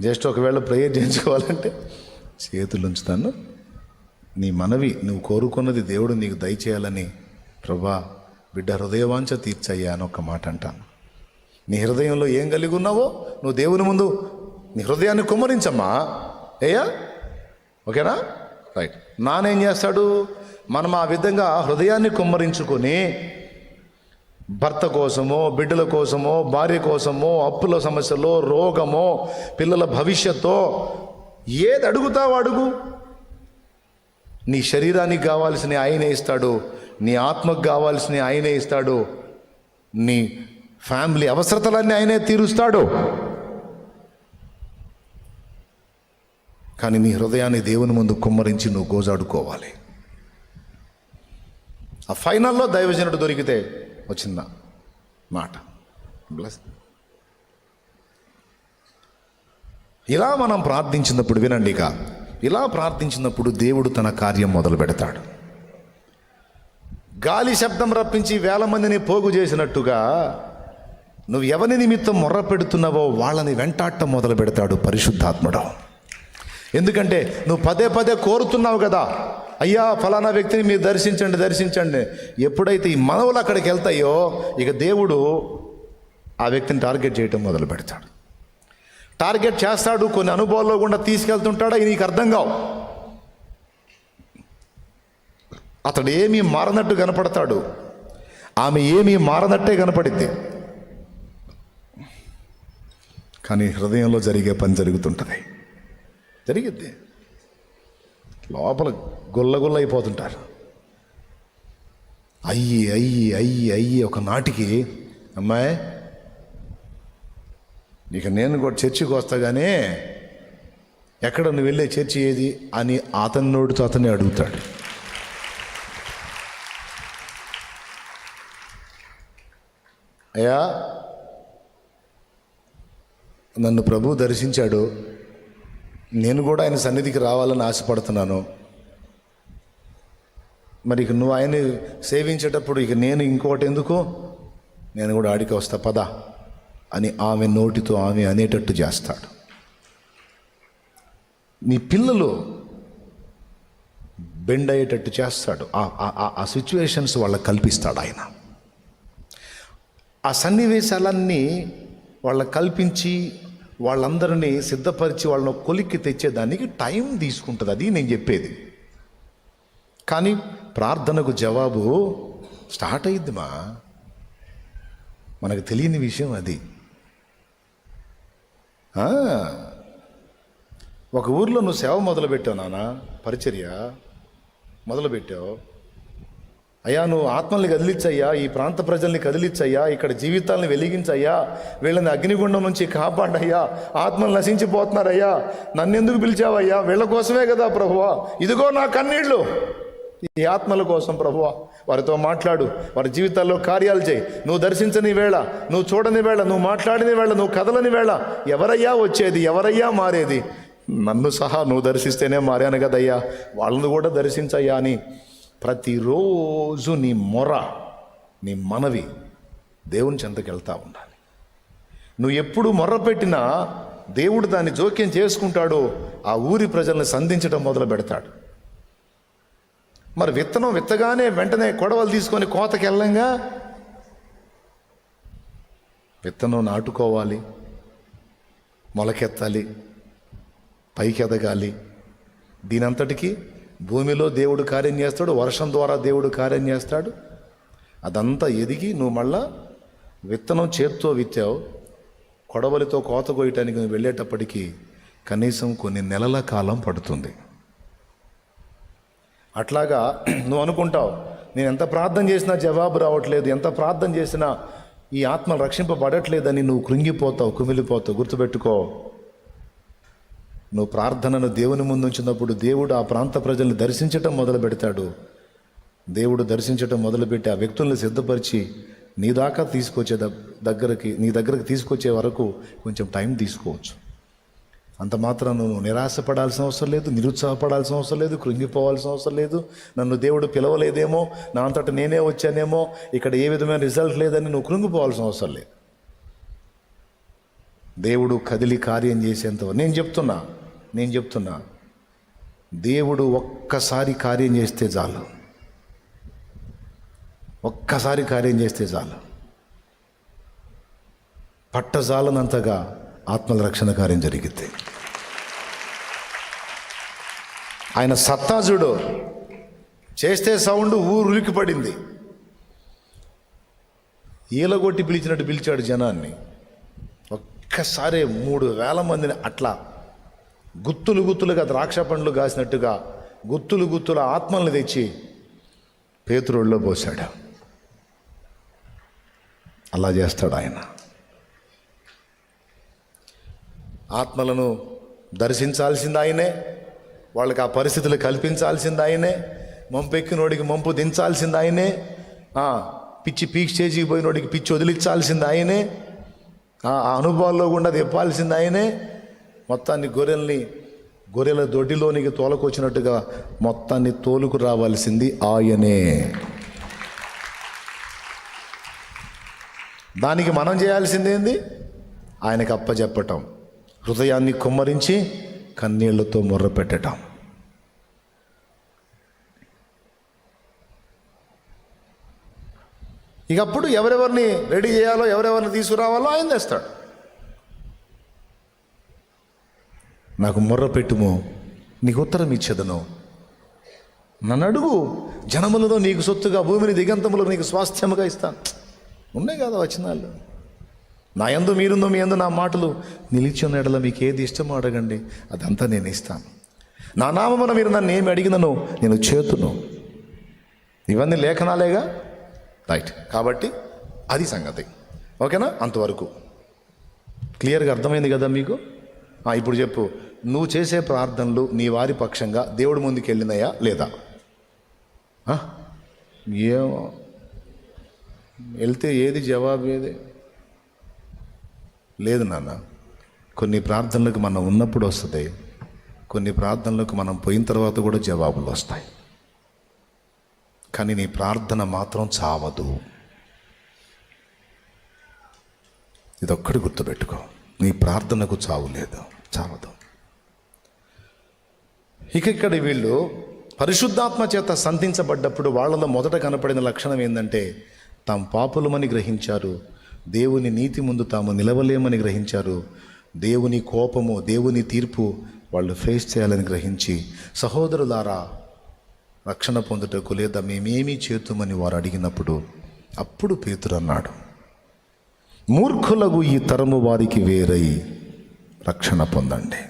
Just ఒకవేళ prayer చేయించుకోవాలంటే చేతులు ఉంచుతాను, నీ మనవి నువ్వు కోరుకున్నది దేవుడు నీకు దయచేయాలని, ప్రభా బిడ్డ హృదయవాంఛ తీర్చయ్యా అని ఒక మాట అంటాను. నీ హృదయంలో ఏం కలిగి ఉన్నావో నువ్వు దేవుని ముందు నీ హృదయాన్ని కుమ్మరించమ్మా. ఏయా ఓకేనా? రైట్. నానేం చేస్తాడు? మనం ఆ విధంగా హృదయాన్ని కుమ్మరించుకొని భర్త కోసమో, బిడ్డల కోసమో, భార్య కోసమో, అప్పుల సమస్యలో, రోగమో, పిల్లల భవిష్యత్తు ఏది అడుగుతావో అడుగు. నీ శరీరానికి కావాల్సిన ఆయనే ఇస్తాడు, నీ ఆత్మకు కావాల్సిన ఆయనే ఇస్తాడు, నీ ఫ్యామిలీ అవసరతలన్నీ ఆయనే తీరుస్తాడు. కానీ నీ హృదయాన్ని దేవుని ముందు కుమ్మరించి నువ్వు గోజాడుకోవాలి. ఆ ఫైనల్లో దైవజనుడు దొరికితే వచ్చిందా మాట. బ్లెస్. ఇలా మనం ప్రార్థించినప్పుడు వినండి, ఇక ఇలా ప్రార్థించినప్పుడు దేవుడు తన కార్యం మొదలు పెడతాడు. గాలి శబ్దం రప్పించి 1000 మందిని పోగు చేసినట్టుగా నువ్వు ఎవరి నిమిత్తం మొర్ర పెడుతున్నావో వాళ్ళని వెంటాడటం మొదలు పెడతాడు పరిశుద్ధాత్ముడు. ఎందుకంటే నువ్వు పదే పదే కోరుతున్నావు కదా, అయ్యా ఫలానా వ్యక్తిని మీరు దర్శించండి దర్శించండి. ఎప్పుడైతే ఈ మనవులు అక్కడికి వెళ్తాయో ఇక దేవుడు ఆ వ్యక్తిని టార్గెట్ చేయటం మొదలు పెడతాడు. టార్గెట్ చేస్తాడు, కొన్ని అనుభవాల్లో గుండా తీసుకెళ్తుంటాడు. అవి నీకు అర్థం కావు. అతడు ఏమీ మారనట్టు కనపడతాడు, ఆమె ఏమీ మారనట్టే కనపడిద్ది. కానీ హృదయంలో జరిగే పని జరుగుతుంటుంది, జరిగిద్ది. లోపల గుల్లగుల్ల అయిపోతుంటారు. అయ్యి అయ్యి అయ్యి అయ్యి ఒక నాటికి, అమ్మాయి ఇక నేను కూడా చర్చికి వస్తా కానీ ఎక్కడ నువ్వు వెళ్ళే చర్చి ఏది అని అతని నోటితో అతన్ని అడుగుతాడు. అయ్యా నన్ను ప్రభు దర్శించాడు, నేను కూడా ఆయన సన్నిధికి రావాలని ఆశపడుతున్నాను. మరి ఇక నువ్వు ఆయన్ని సేవించేటప్పుడు ఇక నేను ఇంకోటి ఎందుకు, నేను కూడా ఆడికి వస్తా పద అని ఆమె నోటితో ఆమె అనేటట్టు చేస్తాడు. నీ పిల్లలు బెండ్ అయ్యేటట్టు చేస్తాడు. ఆ సిచ్యువేషన్స్ వాళ్ళకి కల్పిస్తాడు ఆయన. ఆ సన్నివేశాలన్నీ వాళ్ళకి కల్పించి వాళ్ళందరినీ సిద్ధపరిచి వాళ్ళని కొలిక్కి తెచ్చేదానికి టైం తీసుకుంటుంది. అది నేను చెప్పేది. కానీ ప్రార్థనకు జవాబు స్టార్ట్ అయ్యిద్దిమా, మనకు తెలియని విషయం అది. ఒక ఊర్లో నువ్వు సేవ మొదలుపెట్టావు నాన్న, పరిచర్య మొదలుపెట్టావు. అయ్యా నువ్వు ఆత్మల్ని కదిలించయ్యా, ఈ ప్రాంత ప్రజల్ని కదిలించయ్యా, ఇక్కడ జీవితాలను వెలిగించయ్యా, వీళ్ళని అగ్నిగుండం నుంచి కాపాడయ్యా, ఆత్మలు నశించిపోతున్నారయ్యా, నన్నెందుకు పిలిచావయ్యా, వీళ్ళ కోసమే కదా ప్రభువా, ఇదిగో నా కన్నీళ్ళు ఈ ఆత్మల కోసం ప్రభువా, వారితో మాట్లాడు, వారి జీవితాల్లో కార్యాలు చేయి. నువ్వు దర్శించని వేళ, నువ్వు చూడని వేళ, నువ్వు మాట్లాడిన వేళ, నువ్వు కదలని వేళ ఎవరయ్యా వచ్చేది, ఎవరయ్యా మారేది? నన్ను సహా నువ్వు దర్శిస్తేనే మారాను కదయ్యా, వాళ్ళను కూడా దర్శించయ్యా అని ప్రతిరోజు నీ మొర, నీ మనవి దేవుని చెంతకు వెళ్తూ ఉండాలి. నువ్వు ఎప్పుడు మొర్ర పెట్టినా దేవుడు దాన్ని జోక్యం చేసుకుంటాడు, ఆ ఊరి ప్రజల్ని సంధించడం మొదలు పెడతాడు. మరి విత్తనం విత్తగానే వెంటనే కొడవలు తీసుకొని కోతకి వెళ్ళంగా, విత్తనం నాటుకోవాలి, మొలకెత్తాలి, పైకి ఎదగాలి. దీనంతటికీ భూమిలో దేవుడు కార్యం చేస్తాడు, వర్షం ద్వారా దేవుడు కార్యం చేస్తాడు. అదంతా ఎదిగి నువ్వు మళ్ళా విత్తనం చేత్తో విత్తావు, కొడవలితో కోత కోయటానికి నువ్వు వెళ్ళేటప్పటికీ కనీసం కొన్ని నెలల కాలం పడుతుంది. అట్లాగా నువ్వు అనుకుంటావు, నేను ఎంత ప్రార్థన చేసినా జవాబు రావట్లేదు, ఎంత ప్రార్థన చేసినా ఈ ఆత్మ రక్షింపబడట్లేదని నువ్వు కృంగిపోతావు, కుమిలిపోతావు. గుర్తుపెట్టుకో, నువ్వు ప్రార్థనను దేవుని ముందు ఉంచినప్పుడు దేవుడు ఆ ప్రాంత ప్రజల్ని దర్శించటం మొదలు పెడతాడు. దేవుడు దర్శించటం మొదలుపెట్టి ఆ వ్యక్తుల్ని సిద్ధపరిచి నీ దాకా తీసుకొచ్చే నీ దగ్గరకు తీసుకొచ్చే వరకు కొంచెం టైం తీసుకోవచ్చు. అంత మాత్రం నువ్వు నిరాశపడాల్సిన అవసరం లేదు, నిరుత్సాహపడాల్సిన అవసరం లేదు, కృంగిపోవాల్సిన అవసరం లేదు. నన్ను దేవుడు పిలవలేదేమో, నా అంతటా నేనే వచ్చానేమో, ఇక్కడ ఏ విధమైన రిజల్ట్ లేదని నువ్వు కృంగిపోవాల్సిన అవసరం లేదు. దేవుడు కదిలి కార్యం చేసేంత నేను చెప్తున్నా దేవుడు ఒక్కసారి కార్యం చేస్తే చాలు, ఒక్కసారి కార్యం చేస్తే చాలు, పట్టజాలనంతగా ఆత్మల రక్షణ కార్యం జరిగితే. ఆయన సత్తాజుడు చేస్తే సౌండ్ ఊరు ఉలికి పడింది. ఈలగొట్టి పిలిచినట్టు పిలిచాడు జనాన్ని. ఒక్కసారి 3,000 మందిని అట్లా గుత్తులుగా ద్రాక్ష పండ్లు కాసినట్టుగా గుత్తుల ఆత్మల్ని తెచ్చి పేతురులో పోశాడు. అలా చేస్తాడు ఆయన. ఆత్మలను దర్శించాల్సింది ఆయనే, వాళ్ళకి ఆ పరిస్థితులు కల్పించాల్సింది ఆయనే, మంపెక్కినోడికి మంపు దించాల్సింది ఆయనే, పిచ్చి పీక్ స్టేజ్కి పోయినోడికి పిచ్చి వదిలించాల్సింది ఆయనే, ఆ అనుభవాల్లో గుండా తెప్పాల్సింది ఆయనే, మొత్తాన్ని గొర్రెల దొడ్డిలోనికి తోలుకొచ్చినట్టుగా మొత్తాన్ని తోలుకు రావాల్సింది ఆయనే. దానికి మనం చేయాల్సింది ఏంది? ఆయనకు అప్పచెప్పటం, హృదయాన్ని కుమ్మరించి కన్నీళ్లతో మొర్ర పెట్టటం. ఇక అప్పుడు ఎవరెవరిని రెడీ చేయాలో, ఎవరెవరిని తీసుకురావాలో ఆయన తెస్తాడు. నాకు మొర్ర పెట్టుము, నీకు ఉత్తరం ఇచ్చేదను, నన్ను అడుగు, జనములలో నీకు సొత్తుగా, భూమిని దిగంతములో నీకు స్వాస్థ్యముగా ఇస్తాను. ఉన్నాయి కదా వచనాలు. నా యందు మీరుందో, మీ యందు నా మాటలు నిలిచి ఉన్న ఎడల మీకు ఏది ఇష్టమో అడగండి, అదంతా నేను ఇస్తాను. నా నామమున మీరు నన్ను ఏమి అడిగినను నేను చేతును. ఇవన్నీ లేఖనాలేగా, రైట్. కాబట్టి అది సంగతి. ఓకేనా? అంతవరకు క్లియర్గా అర్థమైంది కదా మీకు? ఇప్పుడు చెప్పు, నువ్వు చేసే ప్రార్థనలు నీ వారి పక్షంగా దేవుడి ముందుకు వెళ్ళినాయా లేదా? ఏమో వెళ్తే ఏది జవాబు ఏది లేదు నాన్న. కొన్ని ప్రార్థనలకు మనం ఉన్నప్పుడు వస్తుంది, కొన్ని ప్రార్థనలకు మనం పోయిన తర్వాత కూడా జవాబులు వస్తాయి. కానీ నీ ప్రార్థన మాత్రం చావదు. ఇదొక్కటి గుర్తుపెట్టుకో, నీ ప్రార్థనకు చావు లేదు, చావదు. ఇక్కడ వీళ్ళు పరిశుద్ధాత్మ చేత సంధించబడ్డప్పుడు వాళ్ళలో మొదట కనపడిన లక్షణం ఏంటంటే, తాము పాపులమని గ్రహించారు, దేవుని నీతి ముందు తాము నిలవలేమని గ్రహించారు, దేవుని కోపము, దేవుని తీర్పు వాళ్ళు ఫేస్ చేయాలని గ్రహించి, సహోదరులారా రక్షణ పొందుటకు లేదా మేమేమీ చేతుమని వారు అడిగినప్పుడు అప్పుడు పేతురు అన్నాడు, మూర్ఖులకు ఈ తరము వారికి వేరై రక్షణ పొందండి.